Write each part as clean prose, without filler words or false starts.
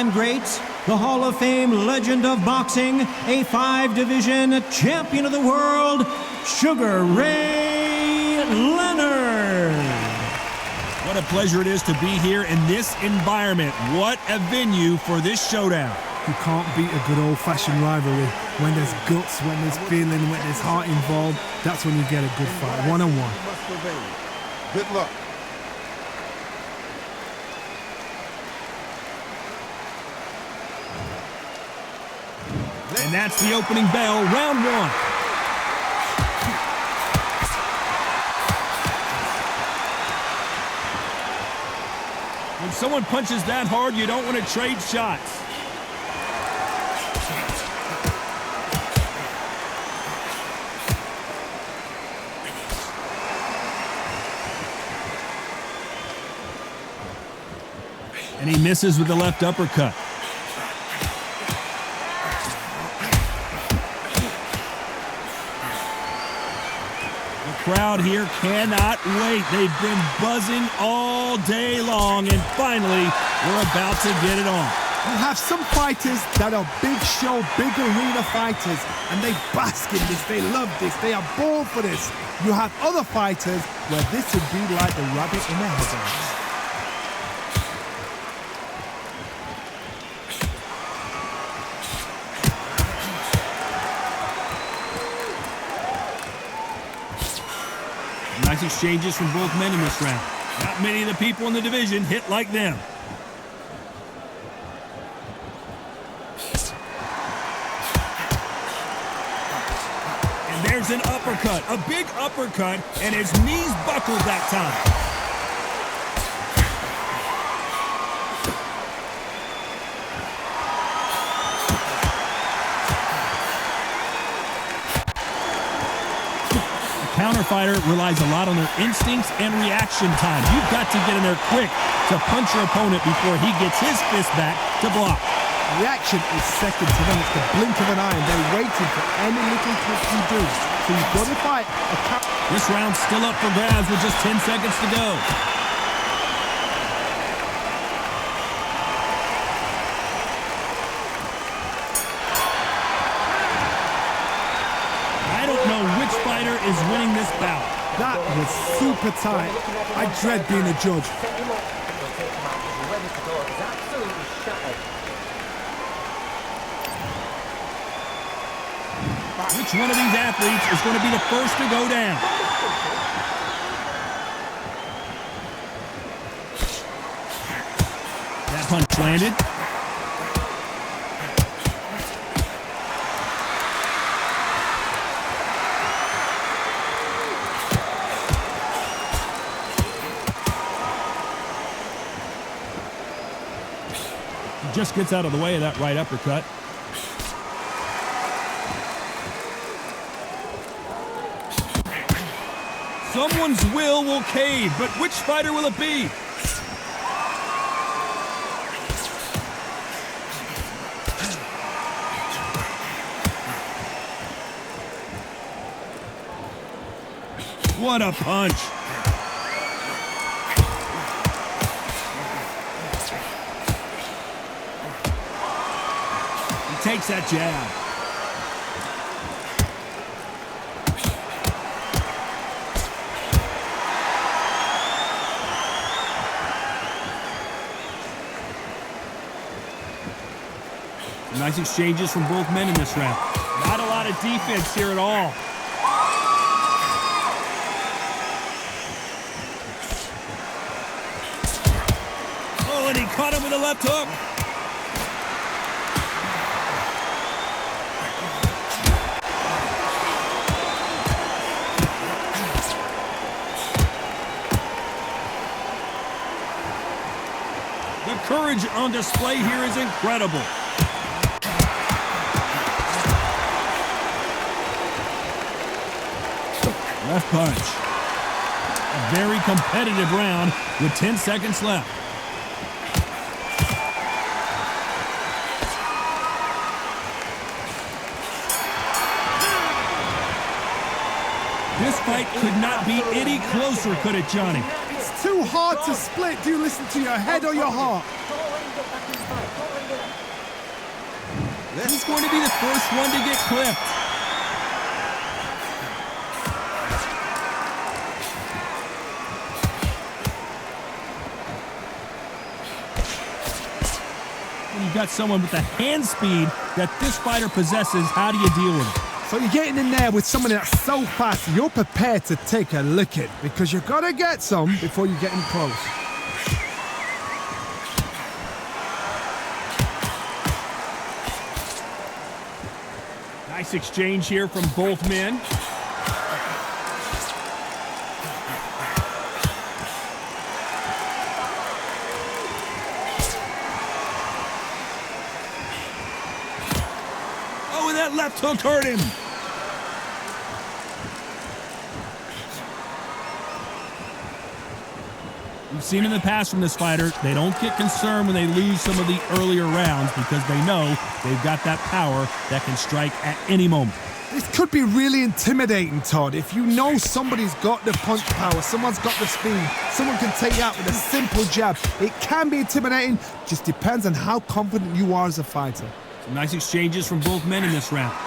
all-time greats, the Hall of Fame legend of boxing, a 5-division champion of the world, Sugar Ray Leonard. What a pleasure it is to be here in this environment. What a venue for this showdown. You can't beat a good old-fashioned rivalry. When there's guts, when there's feeling, when there's heart involved, that's when you get a good fight, one-on-one. Good luck. And that's the opening bell, round one. When someone punches that hard, you don't want to trade shots. And he misses with the left uppercut. The crowd here cannot wait. They've been buzzing all day long, and finally, we're about to get it on. You have some fighters that are big show, big arena fighters, and they bask in this, they love this, they are born for this. You have other fighters where this would be like the rabbit in the headlights. Nice exchanges from both men in this round. Not many of the people in the division hit like them. And there's an uppercut, a big uppercut, and his knees buckled that time. Counterfighter relies a lot on their instincts and reaction time. You've got to get in there quick to punch your opponent before he gets his fist back to block. Reaction is second to them. It's the blink of an eye, and they're waiting for any little twist you do. So you've got to fight a This round's still up for grabs with just 10 seconds to go. Which fighter is winning this bout? That was super tight. I dread being a judge. Which one of these athletes is going to be the first to go down? That punch landed. Just gets out of the way of that right uppercut. Someone's will cave, but which fighter will it be? What a punch! Takes that jab. Nice exchanges from both men in this round. Not a lot of defense here at all. Oh, and he caught him with a left hook. The courage on display here is incredible. Left punch. A very competitive round with 10 seconds left. This fight could not be any closer, could it, Johnny? It's too hard to split. Do you listen to your head or your heart? Who's going to be the first one to get clipped? When you've got someone with the hand speed that this fighter possesses, how do you deal with it? So you're getting in there with someone that's so fast, you're prepared to take a licking because you've got to get some before you get in close. Nice exchange here from both men. Oh, and that left hook hurt him. We've seen in the past from this fighter, they don't get concerned when they lose some of the earlier rounds because they know they've got that power that can strike at any moment. This could be really intimidating, Todd. If you know somebody's got the punch power, someone's got the speed, someone can take you out with a simple jab. It can be intimidating, just depends on how confident you are as a fighter. Some nice exchanges from both men in this round.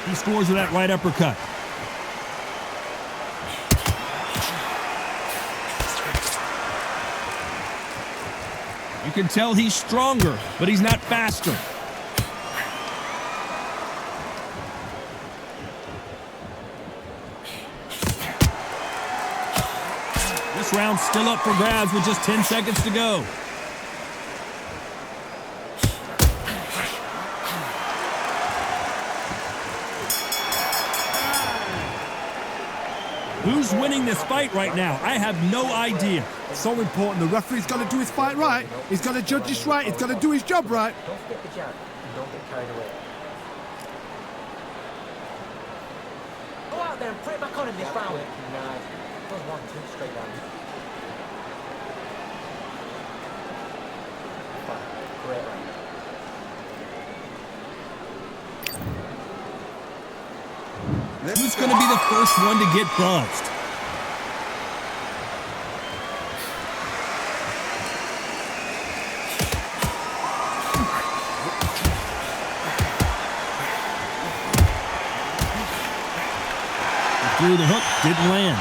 He scores with that right uppercut. You can tell he's stronger, but he's not faster. This round's still up for grabs with just 10 seconds to go. Who's winning this fight right now? I have no idea. So important. The referee's got to do his fight right. He's got to judge this right. He's got to do his job right. Don't forget the jab and don't get carried away. Go out there and put it back on in this round. Nice. Does 1-2 straight down. Fine. Great round. Who's going to be the first one to get buzzed? He threw the hook, didn't land.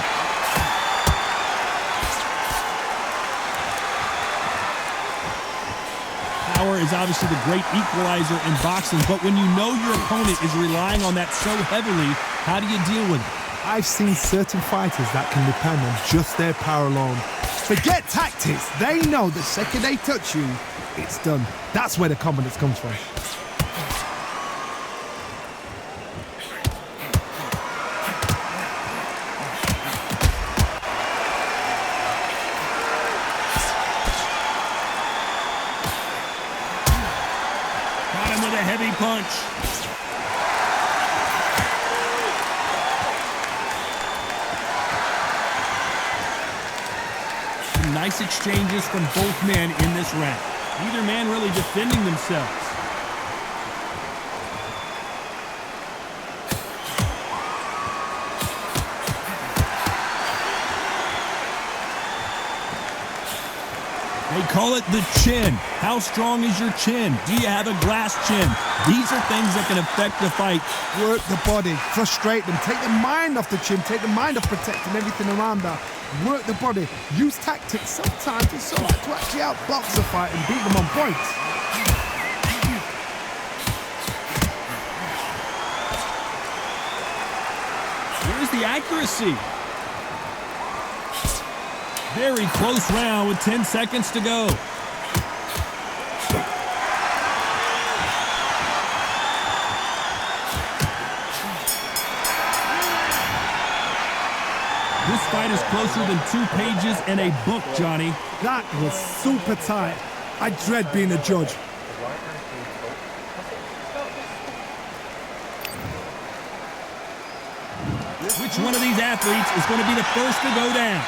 Power is obviously the great equalizer in boxing, but when you know your opponent is relying on that so heavily, how do you deal with it? I've seen certain fighters that can depend on just their power alone. Forget tactics. They know the second they touch you, it's done. That's where the confidence comes from. Got him with a heavy punch. Some nice exchanges from both men in this round. Neither man really defending themselves. They call it the chin. How strong is your chin? Do you have a glass chin? These are things that can affect the fight. Work the body, frustrate them, take the mind off the chin, take the mind off protecting everything around that. Work the body, use tactics. Sometimes it's all right to actually outbox a fight and beat them on points. Here's the accuracy. Very close round with 10 seconds to go. This fight is closer than 2 pages in a book, Johnny. That was super tight. I dread being a judge. Which one of these athletes is going to be the first to go down?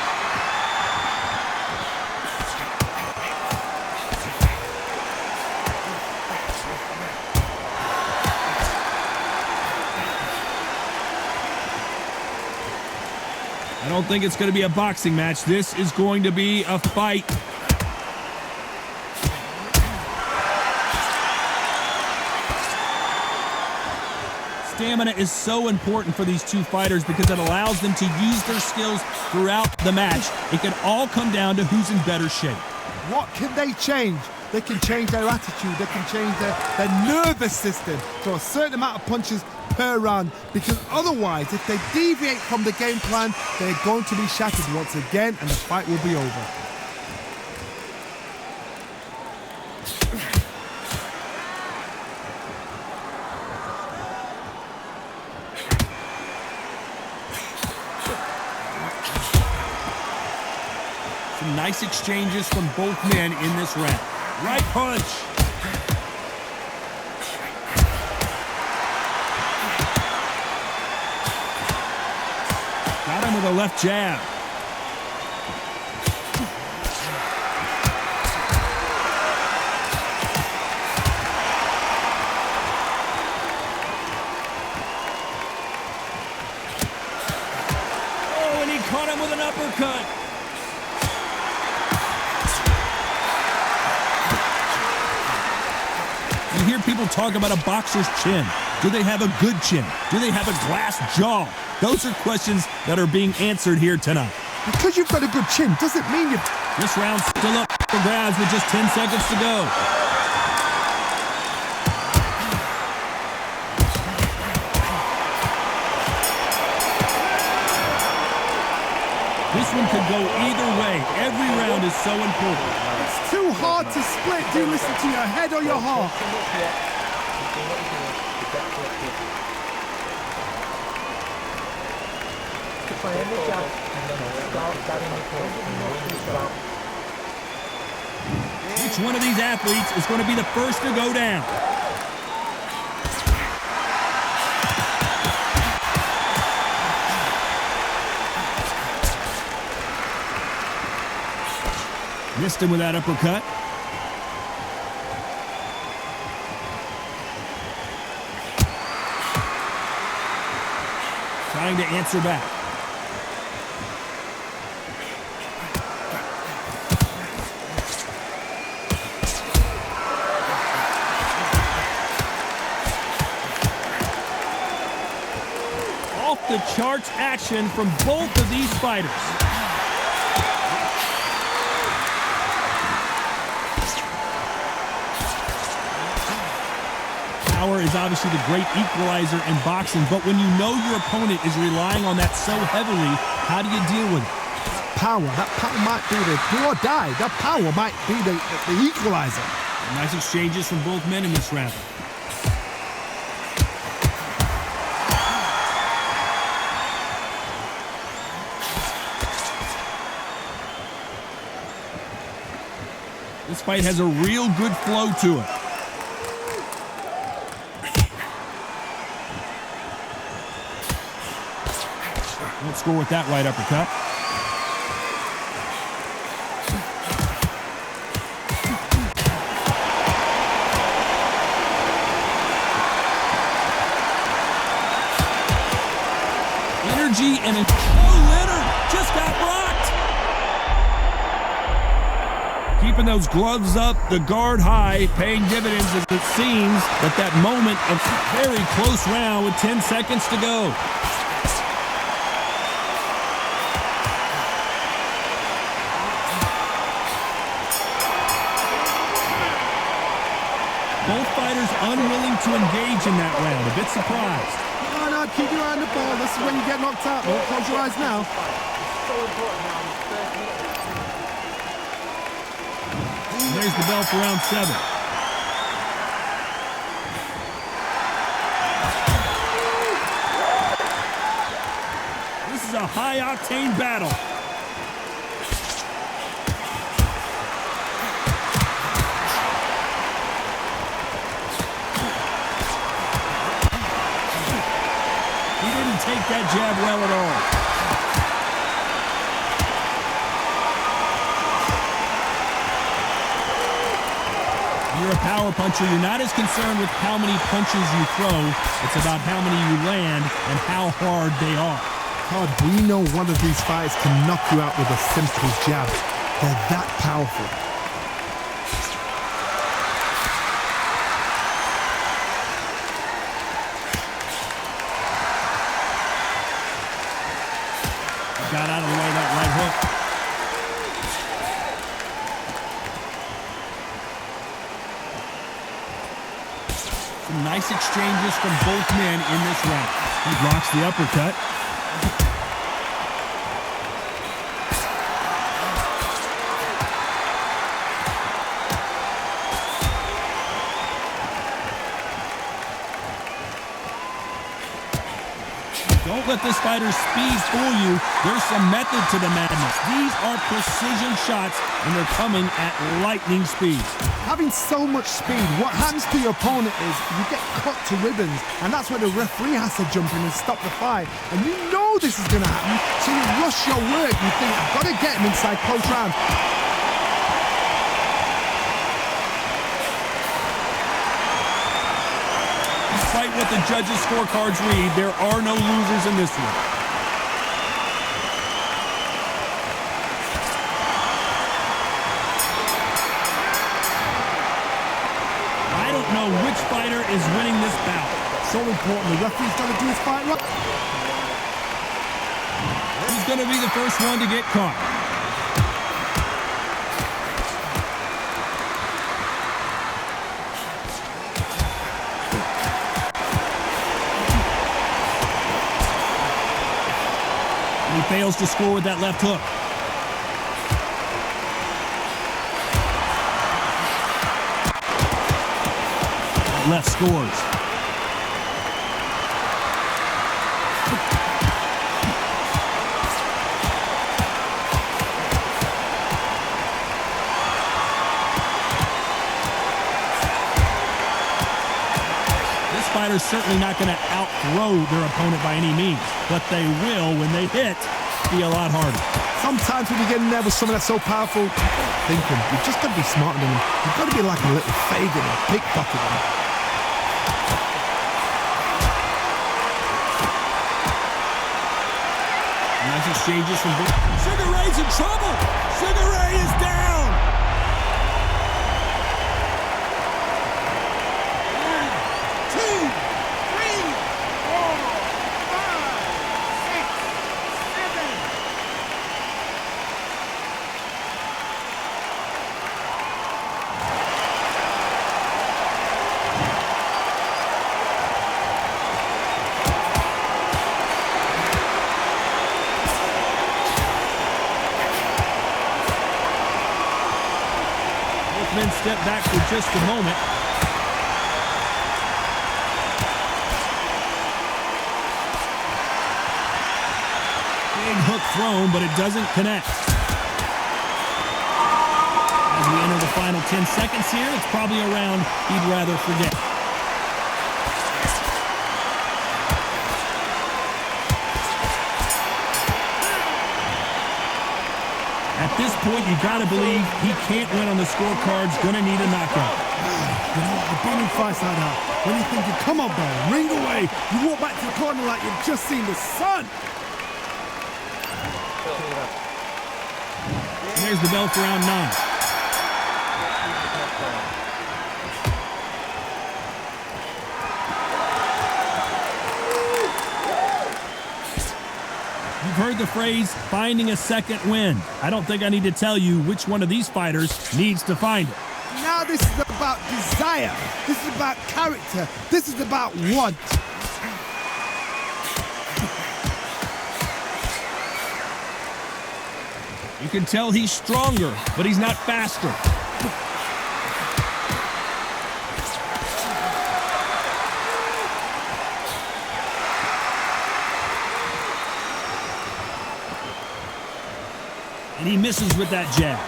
don't think it's going to be a boxing match. This is going to be a fight. Stamina is so important for these two fighters because it allows them to use their skills throughout the match. It can all come down to who's in better shape. What can they change? They can change their attitude. They can change their nervous system to a certain amount of punches per round, because otherwise, if they deviate from the game plan, they're going to be shattered once again and the fight will be over. Some nice exchanges from both men in this round. Right punch. Got him with a left jab. Oh, and he caught him with an uppercut. You hear people talk about a boxer's chin. Do they have a good chin? Do they have a glass jaw? Those are questions that are being answered here tonight. Because you've got a good chin doesn't mean you've... This round's still up for grabs with just 10 seconds to go. This one could go either way. Every round is so important. It's too hard to split. Do you listen to your head or your heart? Which one of these athletes is going to be the first to go down? Missed him with that uppercut. Trying to answer back. Off the charts action from both of these fighters. Power is obviously the great equalizer in boxing, but when you know your opponent is relying on that so heavily, how do you deal with it? That power might be the do or die. That power might be the equalizer. Nice exchanges from both men in this round. This fight has a real good flow to it. Won't score with that right uppercut. Energy and Leonard just got rocked. Keeping those gloves up, the guard high, paying dividends as it seems at that moment of very close round with 10 seconds to go. Both fighters unwilling to engage in that round. A bit surprised. No, keep your eye on the ball. This is when you get knocked out. Don't close your eyes now. And there's the bell for round 7. This is a high-octane battle. Take that jab well at all. You're a power puncher. You're not as concerned with how many punches you throw. It's about how many you land and how hard they are. scorecard, we know one of these fighters can knock you out with a simple jab. They're that powerful. Got out of the way of that right hook. Some nice exchanges from both men in this round. He blocks the uppercut. Don't let this fighter's speed fool you. There's some method to the madness. These are precision shots, and they're coming at lightning speed. Having so much speed, what happens to your opponent is you get cut to ribbons, and that's where the referee has to jump in and stop the fight. And you know this is going to happen, so you rush your work. You think, I've got to get him inside close round. Despite what the judges' scorecards read, there are no losers in this one. I don't know which fighter is winning this bout. So important, the referee's got to do his fight right. Who's going to be the first one to get caught? He fails to score with that left hook. That left scores. This fighter's certainly not going to outthrow their opponent by any means, but they will, when they hit, be a lot harder. Sometimes when you get in there with someone that's so powerful, thinking, you've just got to be smarter than him. You've got to be like a little Fagin and pickpocket him. Nice exchanges from both. Sugar Ray's in trouble. Sugar Ray is down. Men step back for just a moment. Big hook thrown, but it doesn't connect. As we enter the final 10 seconds here, it's probably a round he'd rather forget. At this point, you got to believe he can't win on the scorecards. Going to need a knockout. You know, I've been in fights like that. When you're thinking, come on, bro, ring away. You walk back to the corner like you've just seen the sun. And there's the bell for round 9. You've heard the phrase, finding a second win. I don't think I need to tell you which one of these fighters needs to find it. Now this is about desire. This is about character. This is about want. You can tell he's stronger, but he's not faster. And he misses with that jab.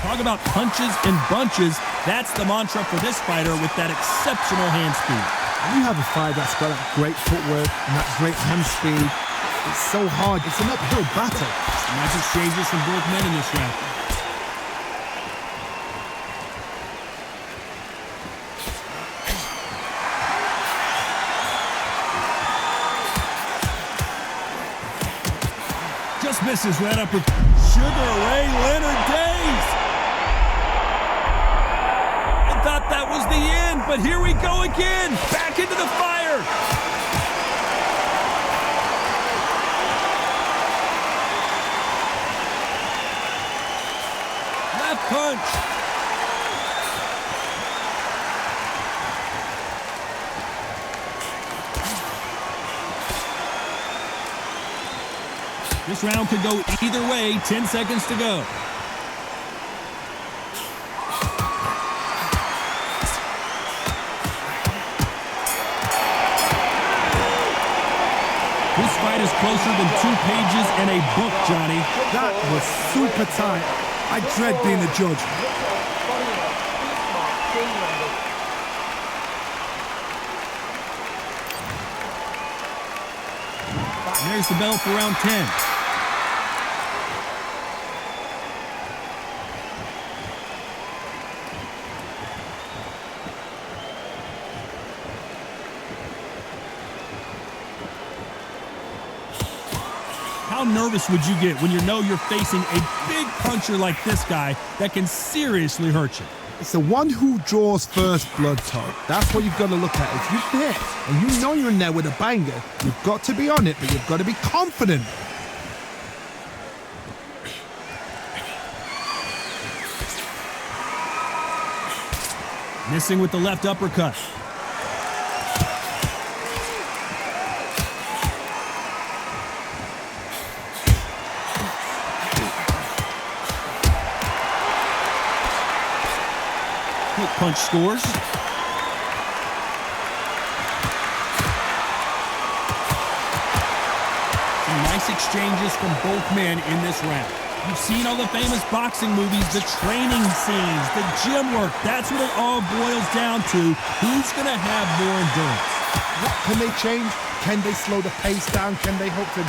Talk about punches and bunches. That's the mantra for this fighter with that exceptional hand speed. When you have a fighter that's got that great footwork and that great hand speed, it's so hard. It's an uphill battle. Nice exchanges from both men in this round. misses right up with Sugar Ray Leonard days. I thought that was the end, but here we go again. Back into the fire. Left punch. This round could go either way. 10 seconds to go. This fight is closer than 2 pages in a book, Johnny. That was super tight. I dread being a judge. And there's the bell for round 10. How nervous would you get when you know you're facing a big puncher like this guy that can seriously hurt you? It's the one who draws first blood, Todd. That's what you've got to look at. If you've hit and you know you're in there with a banger, you've got to be on it, but you've got to be confident. Missing with the left uppercut. Hook punch scores. Some nice exchanges from both men in this round. You've seen all the famous boxing movies, the training scenes, the gym work. That's what it all boils down to. Who's going to have more endurance? What can they change? Can they slow the pace down? Can they hope to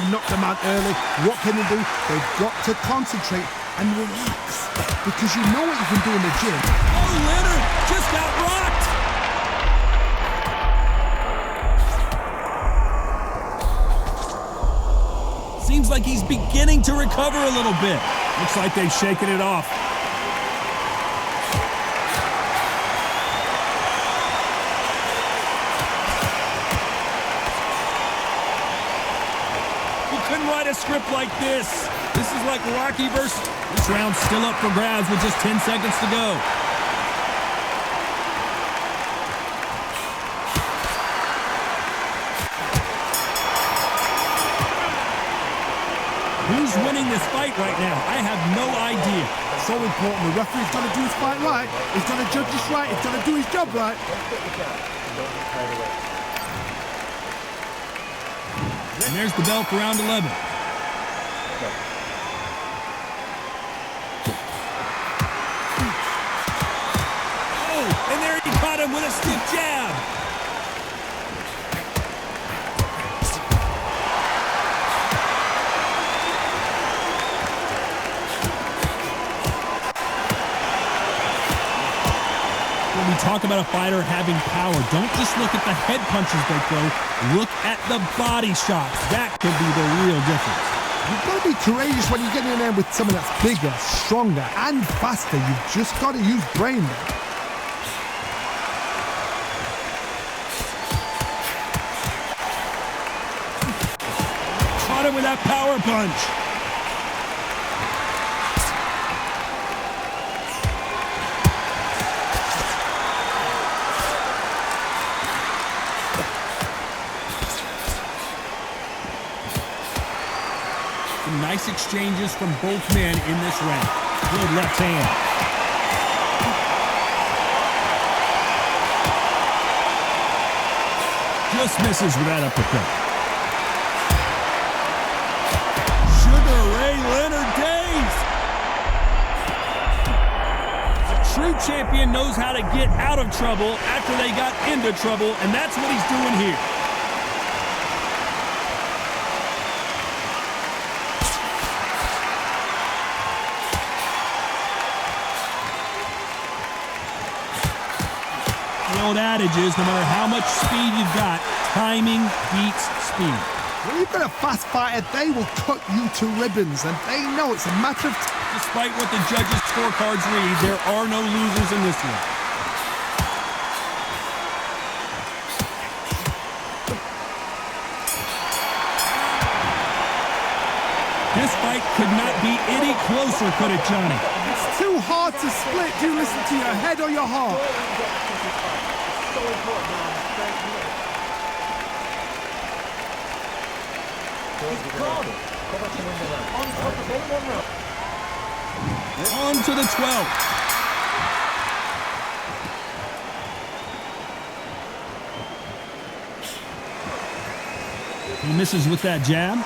knock them out early? What can they do? They've got to concentrate and relax, because you know what you can do in the gym. Oh, Leonard just got rocked. Seems like he's beginning to recover a little bit. Looks like they've shaken it off. You couldn't write a script like this. This is like Rocky versus... This round's still up for grabs with just 10 seconds to go. Who's winning this fight right now? I have no idea. So important. The referee's got to do his fight right. He's got to judge this right. He's got to do his job right. And there's the bell for round 11. And there he caught him with a stiff jab. When we talk about a fighter having power, don't just look at the head punches they throw. Look at the body shots. That could be the real difference. You've got to be courageous when you get in there with someone that's bigger, stronger, and faster. You've just got to use brain there. Caught him with that power punch. Some nice exchanges from both men in this round. Good left hand. Just misses with that uppercut. Sugar Ray Leonard days. A true champion knows how to get out of trouble after they got into trouble, and that's what he's doing here. The old adage is, no matter how much speed you've got, timing beats speed. When you've got a fast fighter, they will cut you to ribbons, and they know it's a matter of time. Despite what the judges' scorecards read, there are no losers in this one. This fight could not be any closer, could it, Johnny? It's too hard to split. Do you listen to your head or your heart? So important, man. He's gone. Go back to number one. On top of anyone else. On to the 12th. He misses with that jab.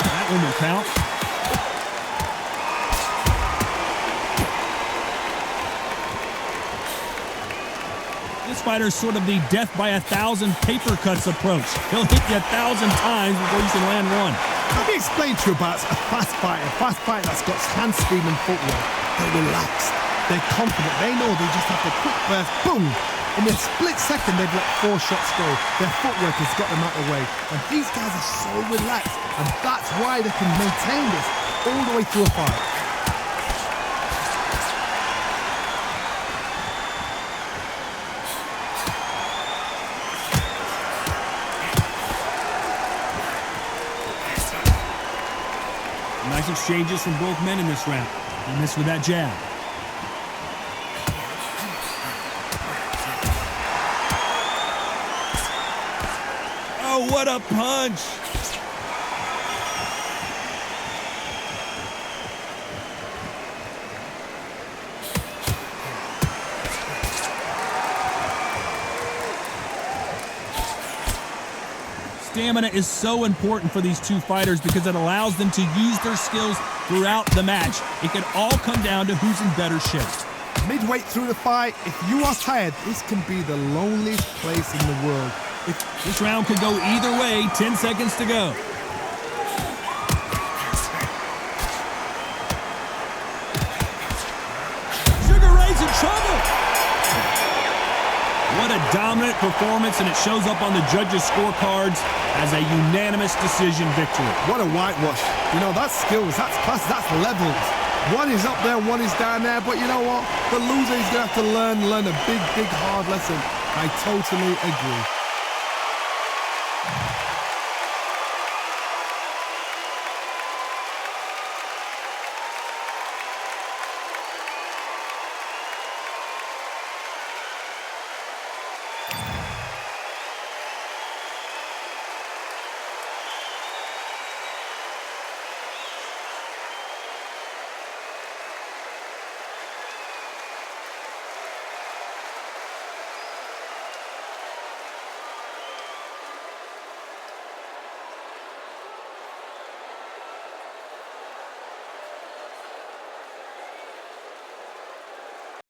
That one will count. This fighter is sort of the death by 1,000 paper cuts approach. He'll hit you 1,000 times before you can land one. Let me explain to you about a fast fighter that's got hand speed and footwork. They're relaxed. They're confident. They know they just have to quick burst, boom. In a split second, they've let 4 shots go. Their footwork has got them out of the way. And these guys are so relaxed. And that's why they can maintain this all the way through a fight. Nice exchanges from both men in this round. He missed with that jab. Oh, what a punch! Stamina is so important for these two fighters because it allows them to use their skills throughout the match. It can all come down to who's in better shape. Midway through the fight, if you are tired, this can be the loneliest place in the world. This round could go either way. 10 seconds to go. Sugar Ray's in trouble. What a dominant performance, and it shows up on the judges' scorecards as a unanimous decision victory. What a whitewash. You know, that's skills, that's class, that's levels. One is up there, one is down there, but you know what? The loser is going to have to learn a big, hard lesson. I totally agree.